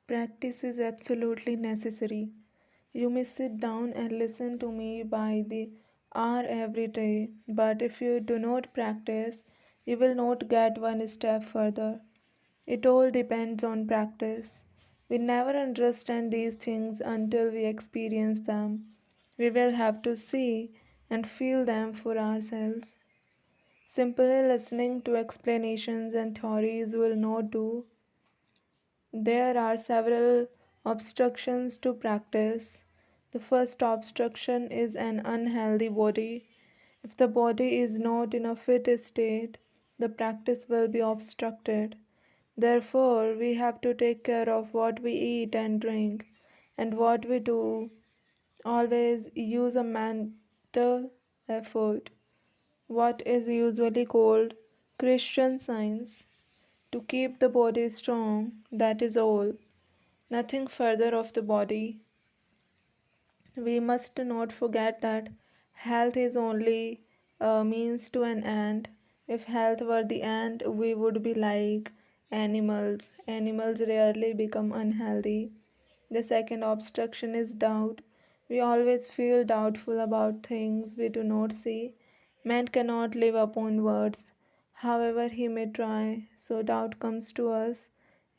Practice is absolutely necessary. You may sit down and listen to me by the hour every day, but if you do not practice, you will not get one step further. It all depends on practice. We never understand these things until we experience them. We will have to see and feel them for ourselves. Simply listening to explanations and theories will not do. There are several obstructions to practice. The first obstruction is an unhealthy body. If the body is not in a fit state, the practice will be obstructed. Therefore, we have to take care of what we eat and drink and what we do. Always use a mental effort, what is usually called Christian science, to keep the body strong. That is all. Nothing further of the body. We must not forget that health is only a means to an end. If health were the end, we would be like animals. Animals rarely become unhealthy. The second obstruction is doubt. We always feel doubtful about things we do not see. Man cannot live upon words, however he may try, so doubt comes to us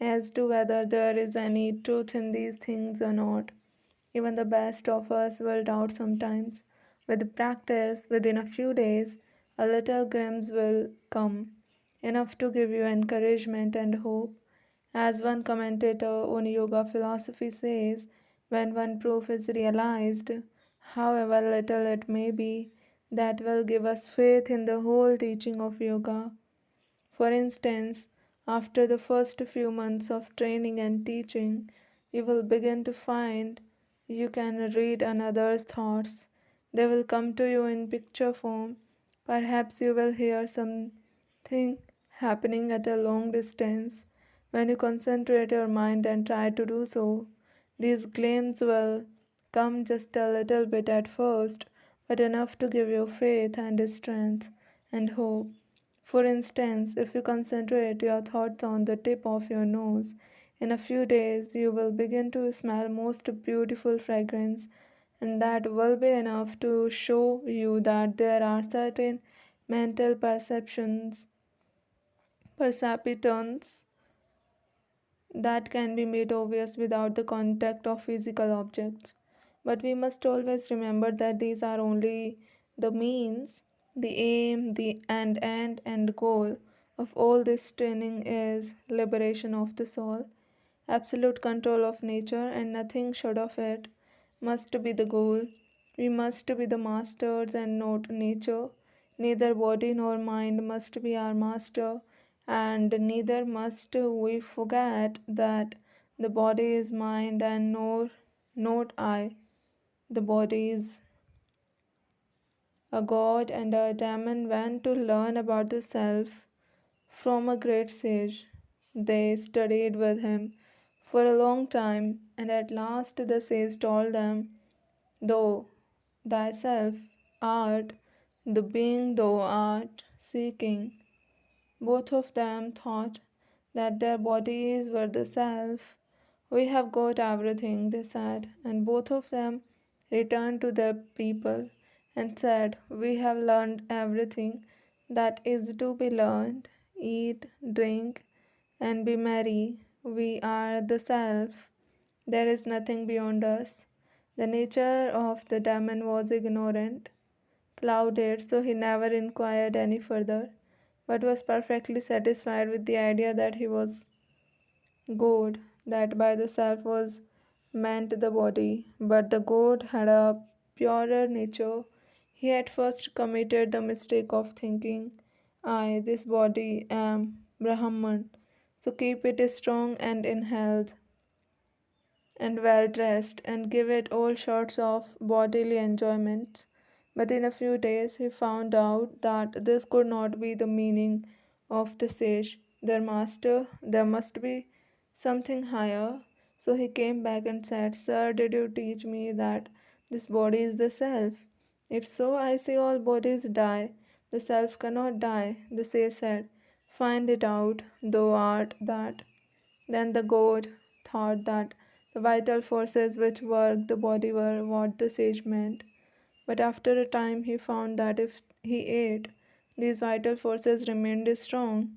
as to whether there is any truth in these things or not. Even the best of us will doubt sometimes. With practice, within a few days, a little glimpse will come, enough to give you encouragement and hope. As one commentator on yoga philosophy says, when one proof is realized, however little it may be, that will give us faith in the whole teaching of yoga. For instance, after the first few months of training and teaching, you will begin to find you can read another's thoughts. They will come to you in picture form. Perhaps you will hear something happening at a long distance. When you concentrate your mind and try to do so, these glimpses will come just a little bit at first, but enough to give you faith and strength and hope. For instance, if you concentrate your thoughts on the tip of your nose, in a few days you will begin to smell most beautiful fragrance, and that will be enough to show you that there are certain mental perceptions that can be made obvious without the contact of physical objects. But we must always remember that these are only the means, the aim, the end and goal of all this training is liberation of the soul. Absolute control of nature and nothing short of it must be the goal. We must be the masters and not nature. Neither body nor mind must be our master, and neither must we forget that the body is mind and nor not I. The body is a god and a demon went to learn about the self from a great sage. They studied with him for a long time, and at last the sage told them, thou thyself art the being thou art seeking. Both of them thought that their bodies were the self. We have got everything, they said, and both of them returned to their people and said, we have learned everything that is to be learned. Eat, drink, and be merry. We are the self. There is nothing beyond us. The nature of the demon was ignorant, clouded, so he never inquired any further, but was perfectly satisfied with the idea that he was God, that by the self was meant the body, but the God had a purer nature. He had first committed the mistake of thinking, I, this body, am Brahman, so keep it strong and in health and well dressed, and give it all sorts of bodily enjoyments. But in a few days he found out that this could not be the meaning of the sage, their master. There must be something higher. So he came back and said, sir, did you teach me that this body is the self? If so, I see all bodies die. The self cannot die. The sage said, find it out, thou art that. Then the god thought that the vital forces which worked the body were what the sage meant. But after a time, he found that if he ate, these vital forces remained strong.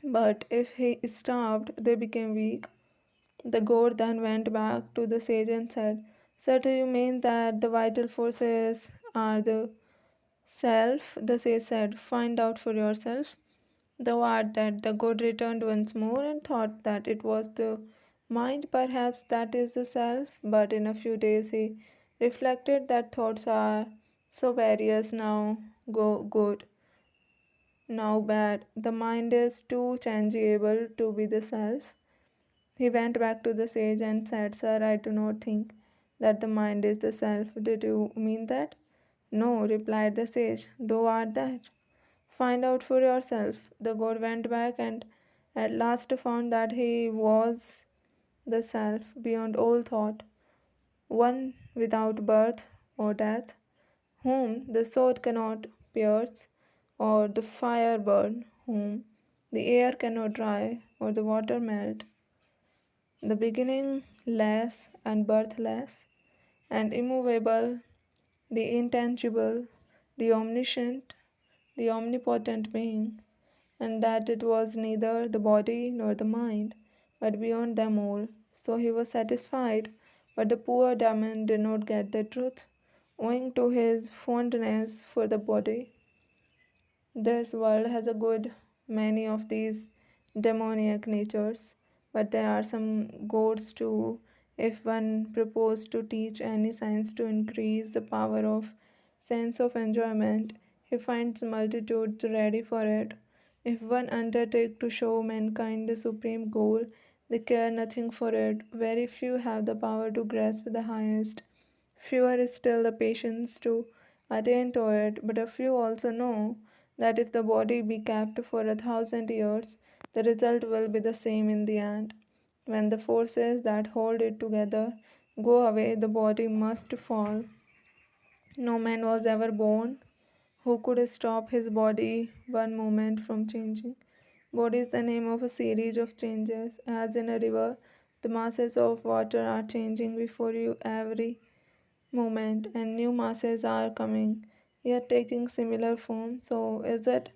But if he starved, they became weak. The goat then went back to the sage and said, "Sir, do you mean that the vital forces are the self?" The sage said, "Find out for yourself." Thou art that. The goat returned once more and thought that it was the mind, perhaps that is the self. But in a few days he reflected that thoughts are so various, now good, now bad. The mind is too changeable to be the self. He went back to the sage and said, "Sir, I do not think that the mind is the self. Did you mean that?" "No," replied the sage, "thou art that. Find out for yourself." The god went back and at last found that he was the self beyond all thought, one without birth or death, whom the sword cannot pierce or the fire burn, whom the air cannot dry or the water melt, the beginning less and birthless and immovable, the intangible, the omniscient, the omnipotent being, and that it was neither the body nor the mind, but beyond them all. So he was satisfied, but the poor demon did not get the truth, owing to his fondness for the body. This world has a good many of these demoniac natures, but there are some gods too. If one proposed to teach any science to increase the power of sense of enjoyment, he finds multitudes ready for it. If one undertake to show mankind the supreme goal, they care nothing for it. Very few have the power to grasp the highest. Fewer is still the patience to attain to it, but a few also know that if the body be kept for 1,000 years, the result will be the same in the end. When the forces that hold it together go away, the body must fall. No man was ever born who could stop his body one moment from changing. Body is the name of a series of changes. As in a river, the masses of water are changing before you every moment, and new masses are coming, yet taking similar form. So is it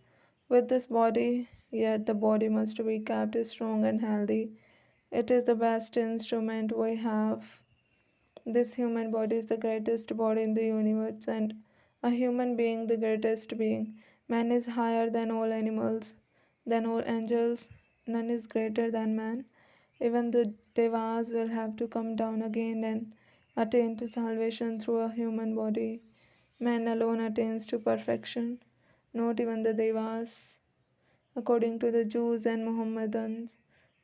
with this body, yet the body must be kept strong and healthy. It is the best instrument we have. This human body is the greatest body in the universe, and a human being the greatest being. Man is higher than all animals, than all angels. None is greater than man. Even the devas will have to come down again and attain to salvation through a human body. Man alone attains to perfection, not even the devas. According to the Jews and Mohammedans,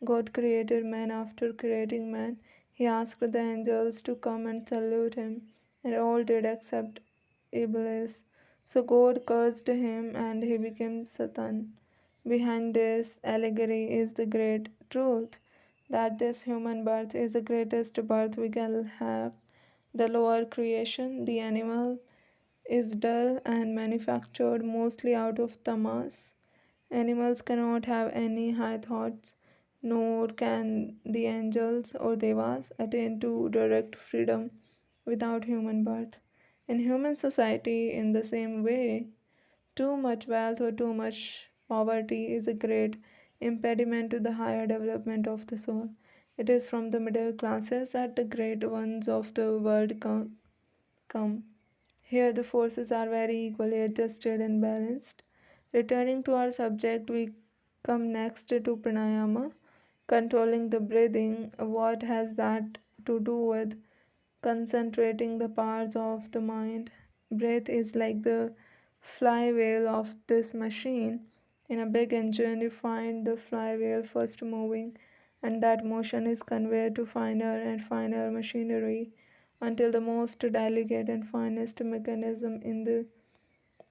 God created man. After creating man, he asked the angels to come and salute him, and all did except Iblis. So God cursed him and he became Satan. Behind this allegory is the great truth that this human birth is the greatest birth we can have. The lower creation, the animal, is dull and manufactured mostly out of tamas. Animals cannot have any high thoughts, nor can the angels or devas attain to direct freedom without human birth. In human society, in the same way, too much wealth or too much poverty is a great impediment to the higher development of the soul. It is from the middle classes that the great ones of the world come. Here, the forces are very equally adjusted and balanced. Returning to our subject, we come next to pranayama, controlling the breathing. What has that to do with concentrating the parts of the mind? Breath is like the flywheel of this machine. In a big engine, you find the flywheel first moving, and that motion is conveyed to finer and finer machinery until the most delicate and finest mechanism in the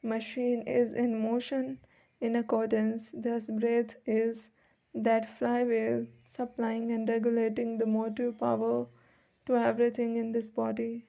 machine is in motion in accordance. Thus, breath is that flywheel supplying and regulating the motive power to everything in this body.